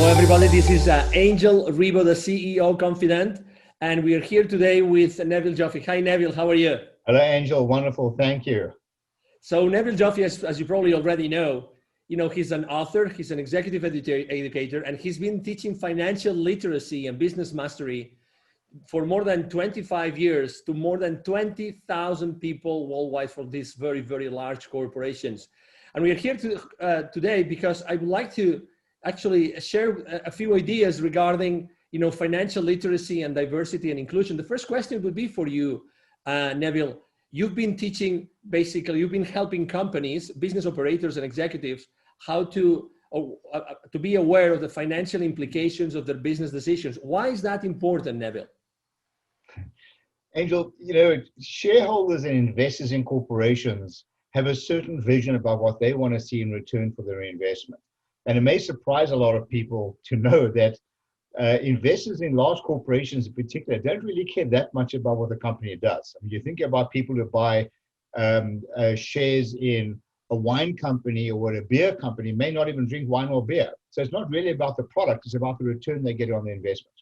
Hello, everybody. This is Angel Ribo, the CEO Confident, and we are here today with Neville Joffe. Hi, Neville. How are you? Hello, Angel. Wonderful. Thank you. So Neville Joffe, as you probably already know, he's an author, he's an executive educator, and he's been teaching financial literacy and business mastery for more than 25 years to more than 20,000 people worldwide for these very, very large corporations. And we are here today because I would like to actually share a few ideas regarding financial literacy and diversity and inclusion. The first question would be for you, Neville. You've been teaching, basically, you've been helping companies, business operators and executives how to be aware of the financial implications of their business decisions. Why is that important, Neville? Angel, shareholders and investors in corporations have a certain vision about what they want to see in return for their investment. And it may surprise a lot of people to know that investors in large corporations in particular don't really care that much about what the company does. I mean, you think about people who buy shares in a wine company or a beer company may not even drink wine or beer. So it's not really about the product, it's about the return they get on the investment.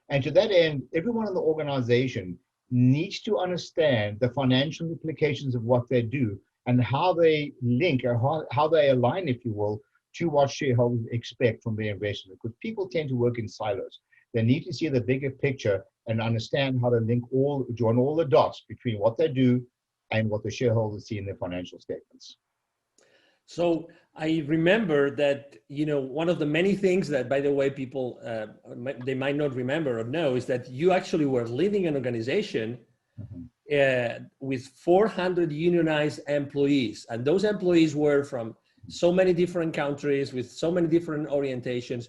And to that end, everyone in the organization needs to understand the financial implications of what they do and how they link or how they align, if you will, to what shareholders expect from their investment. Because people tend to work in silos. They need to see the bigger picture and understand how to join all the dots between what they do and what the shareholders see in their financial statements. So I remember that, one of the many things that, by the way, people, they might not remember or know is that you actually were leading an organization with 400 unionized employees. And those employees were from so many different countries with so many different orientations.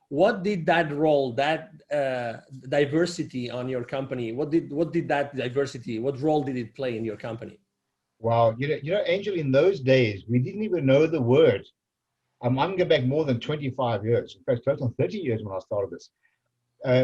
What did that role, that diversity on your company, what role did it play in your company? Wow, Angel, in those days, we didn't even know the word. I'm going back more than 25 years, in fact, close on 30 years when I started this.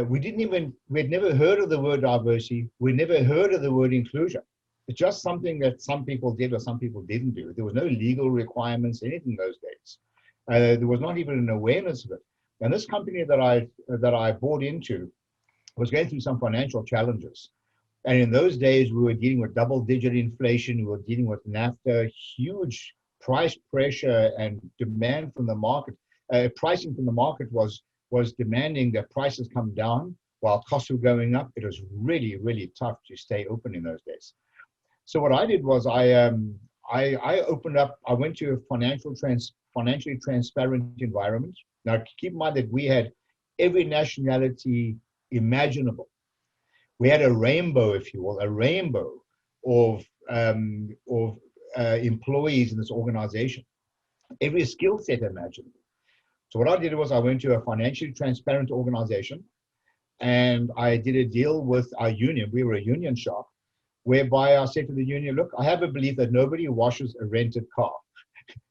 We'd never heard of the word diversity. We'd never heard of the word inclusion. It's just something that some people did or some people didn't do. There was no legal requirements, anything in those days. There was not even an awareness of it. And this company that I bought into was going through some financial challenges. And in those days, we were dealing with double-digit inflation. We were dealing with NAFTA, huge price pressure and demand from the market. Pricing from the market was demanding that prices come down while costs were going up. It was really, really tough to stay open in those days. So what I did was I opened up. I went to a financially transparent environment. Now, keep in mind that we had every nationality imaginable. We had a rainbow, if you will, of employees in this organization, every skill set imaginable. So what I did was I went to a financially transparent organization and I did a deal with our union. We were a union shop, whereby I said to the union, look, I have a belief that nobody washes a rented car.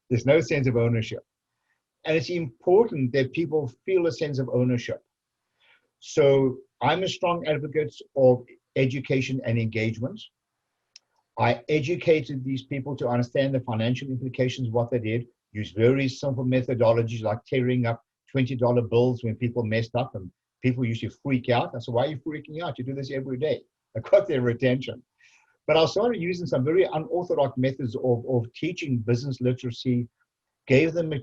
There's no sense of ownership. And it's important that people feel a sense of ownership. So I'm a strong advocate of education and engagement. I educated these people to understand the financial implications of what they did, use very simple methodologies like tearing up $20 bills when people messed up and people used to freak out. I said, why are you freaking out? You do this every day. I got their attention. But I started using some very unorthodox methods of teaching business literacy, gave them,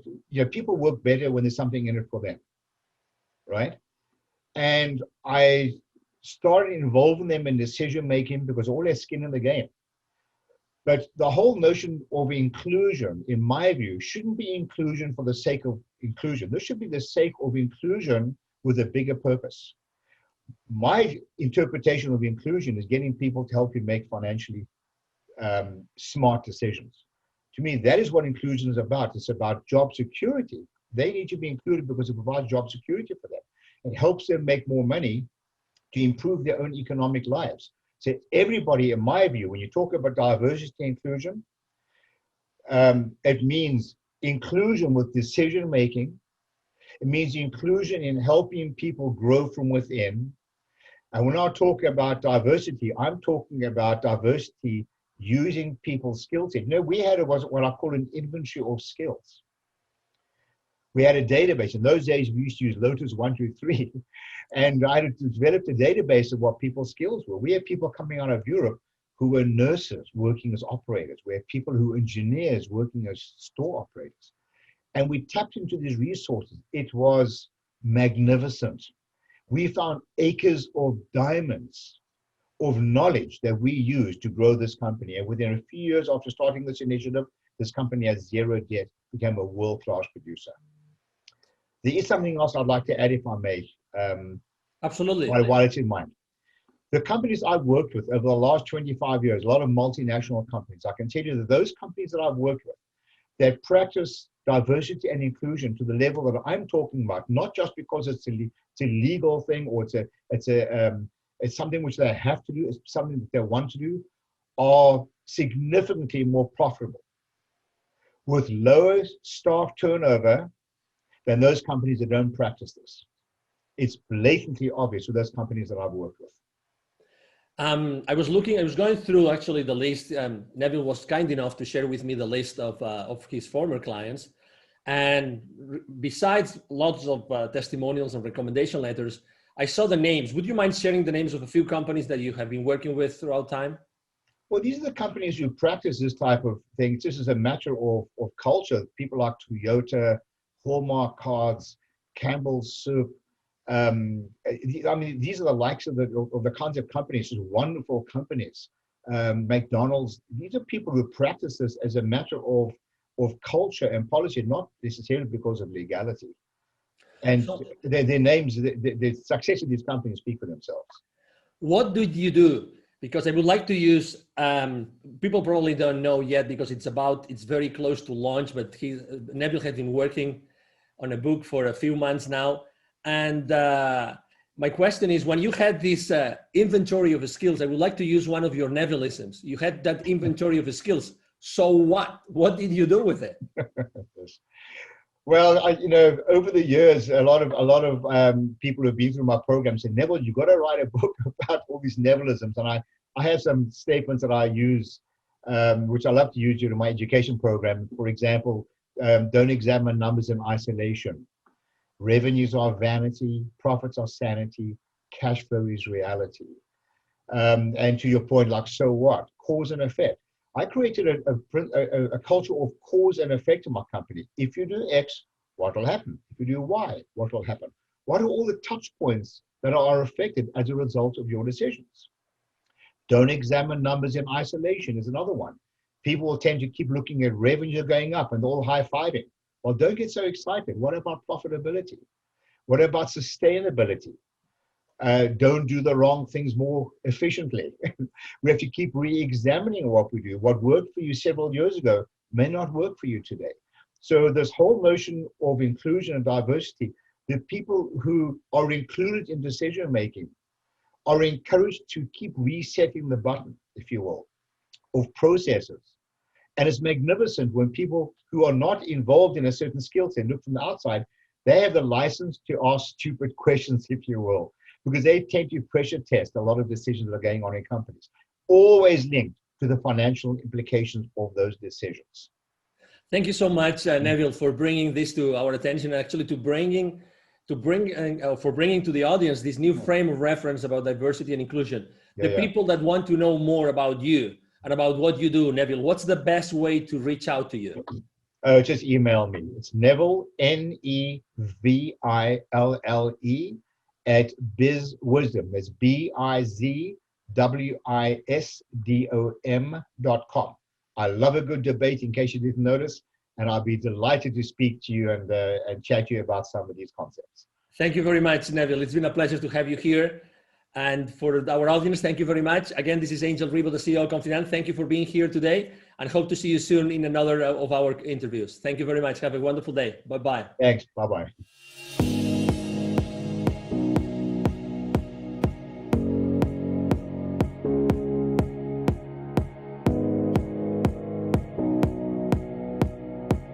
people work better when there's something in it for them, right? And I started involving them in decision-making because all their skin in the game. But the whole notion of inclusion, in my view, shouldn't be inclusion for the sake of inclusion. This should be the sake of inclusion with a bigger purpose. My interpretation of inclusion is getting people to help you make financially smart decisions. To me, that is what inclusion is about. It's about job security. They need to be included because it provides job security for them. It helps them make more money to improve their own economic lives. So everybody, in my view, when you talk about diversity and inclusion, it means inclusion with decision-making. It means inclusion in helping people grow from within. And when I talk about diversity, I'm talking about diversity using people's skill set. We had what I call an inventory of skills. We had a database. In those days, we used to use Lotus 123. And I had developed a database of what people's skills were. We had people coming out of Europe who were nurses working as operators. We had people who were engineers working as store operators. And we tapped into these resources. It was magnificent. We found acres of diamonds of knowledge that we used to grow this company. And within a few years after starting this initiative, this company has zero debt, became a world-class producer. There is something else I'd like to add, if I may. Absolutely. While it's in mind. The companies I've worked with over the last 25 years, a lot of multinational companies, I can tell you that those companies that I've worked with that practice diversity and inclusion to the level that I'm talking about, not just because it's a legal thing or it's something which they have to do, it's something that they want to do, are significantly more profitable with lower staff turnover than those companies that don't practice this. It's blatantly obvious with those companies that I've worked with. I was going through actually the list. Neville was kind enough to share with me the list of his former clients. And besides lots of testimonials and recommendation letters, I saw the names. Would you mind sharing the names of a few companies that you have been working with throughout time? Well, these are the companies who practice this type of thing. This is a matter of culture. People like Toyota, Hallmark Cards, Campbell's Soup. I mean, these are the likes of the kinds of companies, just wonderful companies. McDonald's, these are people who practice this as a matter of culture and policy, not necessarily because of legality. And their names, the success of these companies speak for themselves. What did you do? Because I would like to use, people probably don't know yet because it's very close to launch, but Neville has been working on a book for a few months now. And my question is, when you had this inventory of skills, I would like to use one of your Nevillisms. You had that inventory of skills. So what? What did you do with it? Well, over the years, a lot of people who have been through my program said, Neville, you got to write a book about all these Nevillisms. And I have some statements that I use, which I love to use during my education program. For example, don't examine numbers in isolation. Revenues are vanity, profits are sanity, cash flow is reality. And to your point, like, so what? Cause and effect. I created a culture of cause and effect in my company. If you do X, what will happen? If you do Y, what will happen? What are all the touch points that are affected as a result of your decisions? Don't examine numbers in isolation is another one. People will tend to keep looking at revenue going up and all high-fiving. Well, don't get so excited. What about profitability? What about sustainability? Don't do the wrong things more efficiently. We have to keep re-examining what we do. What worked for you several years ago may not work for you today. So this whole notion of inclusion and diversity, the people who are included in decision-making are encouraged to keep resetting the button, if you will, of processes. And it's magnificent when people who are not involved in a certain skill set look from the outside, they have the license to ask stupid questions, if you will, because they tend to pressure test a lot of decisions that are going on in companies, always linked to the financial implications of those decisions. Thank you so much, Neville, for bringing this to our attention, actually for bringing to the audience this new frame of reference about diversity and inclusion. People that want to know more about you and about what you do, Neville, what's the best way to reach out to you? Just email me. It's Neville, Neville, at BizWisdom. That's BizWisdom.com. I love a good debate, in case you didn't notice, and I'll be delighted to speak to you and chat to you about some of these concepts. Thank you very much, Neville. It's been a pleasure to have you here. And for our audience, thank you very much. Again, this is Angel Ribo, the CEO of Confident. Thank you for being here today, and hope to see you soon in another of our interviews. Thank you very much. Have a wonderful day. Bye-bye. Thanks. Bye-bye.